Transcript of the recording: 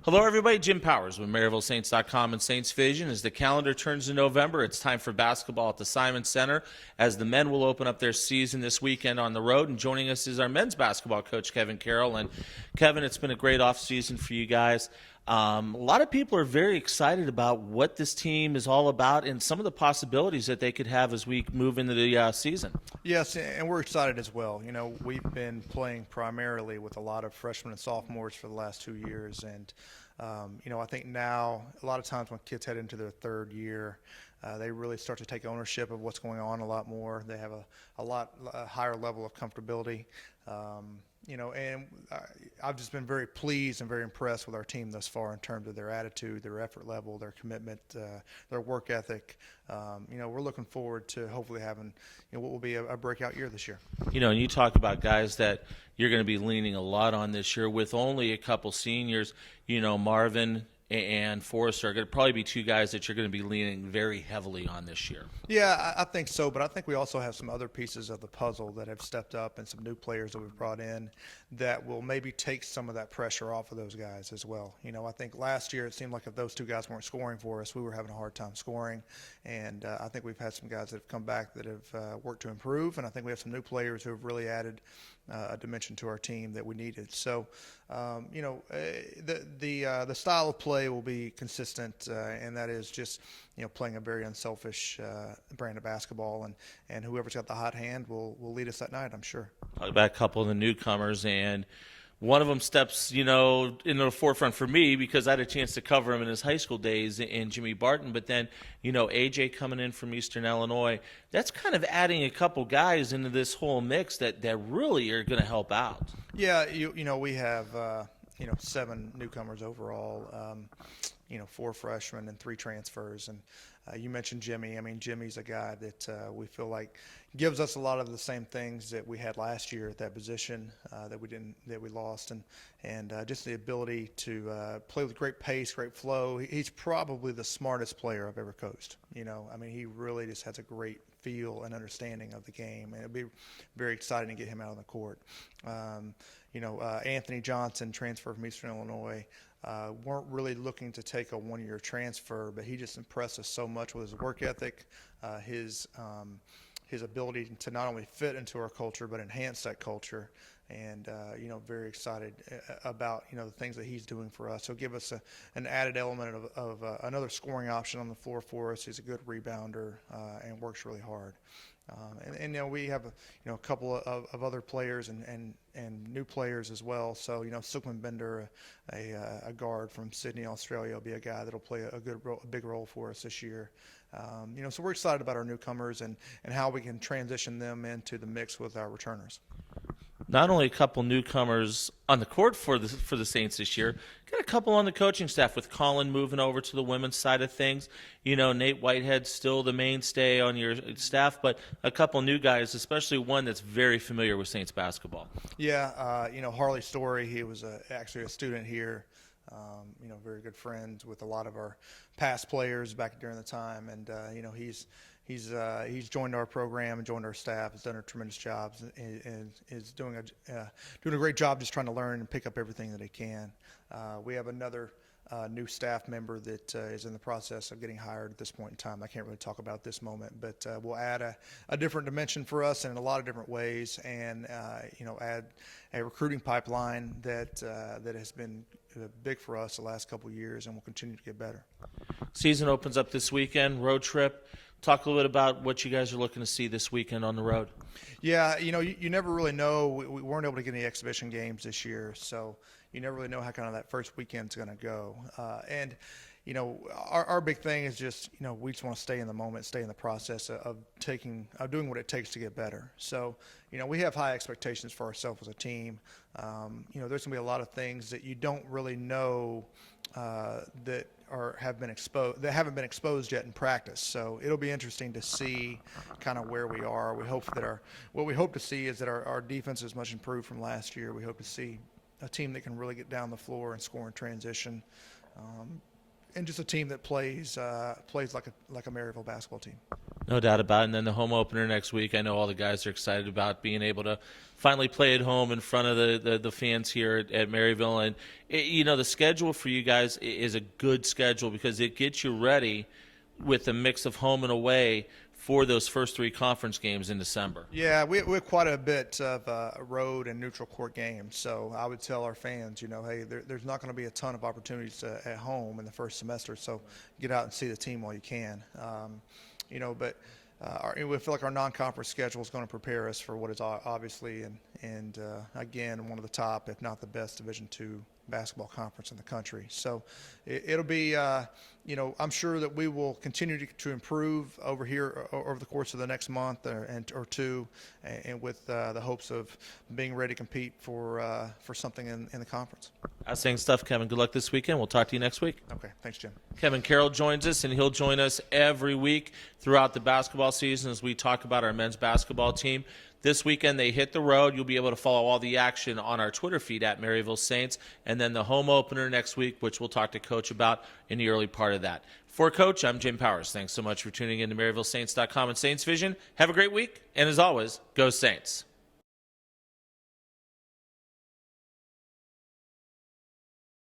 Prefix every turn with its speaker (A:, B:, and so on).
A: Hello, everybody. Jim Powers with MaryvilleSaints.com and Saints Vision. As the calendar turns to November, it's time for basketball at the Simon Center as the men will open up their season this weekend on the road. And joining us is our men's basketball coach, Kevin Carroll. And Kevin, it's been a great offseason for you guys. A lot of people are very excited about what this team is all about and some of the possibilities that they could have as we move into the season.
B: Yes, and we're excited as well. You know, we've been playing primarily with a lot of freshmen and sophomores for the last 2 years, and I think now a lot of times when kids head into their third year, they really start to take ownership of what's going on a lot more. They have a lot higher level of comfortability. And I've just been very pleased and very impressed with our team thus far in terms of their attitude, their effort level, their commitment, their work ethic. We're looking forward to hopefully having what will be a breakout year this year.
A: And you talk about guys that you're going to be leaning a lot on this year with only a couple seniors. Marvin and Forrester are going to probably be two guys that you're going to be leaning very heavily on this year.
B: Yeah, I think so, but I think we also have some other pieces of the puzzle that have stepped up and some new players that we've brought in that will maybe take some of that pressure off of those guys as well. I think last year it seemed like if those two guys weren't scoring for us, we were having a hard time scoring, and I think we've had some guys that have come back that have worked to improve, and I think we have some new players who have really added a dimension to our team that we needed. So, the style of play will be consistent, and that is just playing a very unselfish brand of basketball, and whoever's got the hot hand will lead us that night, I'm sure.
A: Talk about a couple of the newcomers, and one of them steps, into the forefront for me because I had a chance to cover him in his high school days in Jimmy Barton. But then, AJ coming in from Eastern Illinois, that's kind of adding a couple guys into this whole mix that really are going to help out.
B: Yeah, we have 7 newcomers overall. 4 freshmen and 3 transfers. And you mentioned Jimmy. I mean, Jimmy's a guy that we feel like gives us a lot of the same things that we had last year at that position that we lost, and just the ability to play with great pace, great flow. He's probably the smartest player I've ever coached. He really just has a great feel and understanding of the game, and it'll be very exciting to get him out on the court. Anthony Johnson, transfer from Eastern Illinois. Weren't really looking to take a 1-year transfer, but he just impressed us so much with his work ethic, his ability to not only fit into our culture but enhance that culture, and very excited about the things that he's doing for us. He'll give us an added element of another scoring option on the floor for us. He's a good rebounder and works really hard. We have a couple of other players and new players as well. So Sukhman Bender, a guard from Sydney, Australia, will be a guy that'll play a big role for us this year. So we're excited about our newcomers and how we can transition them into the mix with our returners.
A: Not only a couple newcomers on the court for the Saints this year, got a couple on the coaching staff with Colin moving over to the women's side of things. Nate Whitehead's still the mainstay on your staff, but a couple new guys, especially one that's very familiar with Saints basketball.
B: Yeah, Harley Story, he was actually a student here. Very good friends with a lot of our past players back during the time, and he's joined our program and joined our staff. Has done a tremendous job and is doing a great job just trying to learn and pick up everything that he can. We have another new staff member that is in the process of getting hired at this point in time. I can't really talk about this moment, but we'll add a different dimension for us in a lot of different ways, and add a recruiting pipeline that has been big for us the last couple of years, and will continue to get better.
A: Season opens up this weekend, road trip. Talk a little bit about what you guys are looking to see this weekend on the road.
B: Yeah, you never really know. We weren't able to get any exhibition games this year, so you never really know how kind of that first weekend's going to go. Our big thing is just, we just want to stay in the moment, stay in the process of doing what it takes to get better. So, we have high expectations for ourselves as a team. There's going to be a lot of things that you don't really know that haven't been exposed yet in practice. So it'll be interesting to see kind of where we are. What we hope to see is that our defense is much improved from last year. We hope to see a team that can really get down the floor and score in transition, and just a team that plays like a Maryville basketball team.
A: No doubt about it. And then the home opener next week, I know all the guys are excited about being able to finally play at home in front of the fans here at Maryville. And, the schedule for you guys is a good schedule because it gets you ready with a mix of home and away for those first 3 conference games in December.
B: Yeah, we have quite a bit of road and neutral court games. So I would tell our fans, hey, there's not going to be a ton of opportunities at home in the first semester. So get out and see the team while you can. But we feel like our non-conference schedule is going to prepare us for what is obviously and again one of the top, if not the best, Division II basketball conference in the country. So it'll be, I'm sure that we will continue to improve over here over the course of the next month or two, and with the hopes of being ready to compete for something in the conference.
A: Outstanding stuff, Kevin. Good luck this weekend. We'll talk to you next week.
B: Okay, thanks, Jim.
A: Kevin Carroll joins us, and he'll join us every week throughout the basketball season as we talk about our men's basketball team. This weekend, they hit the road. You'll be able to follow all the action on our Twitter feed at Maryville Saints, and then the home opener next week, which we'll talk to Coach about in the early part of that. For Coach, I'm Jim Powers. Thanks so much for tuning in to MaryvilleSaints.com and Saints Vision. Have a great week, and as always, go Saints.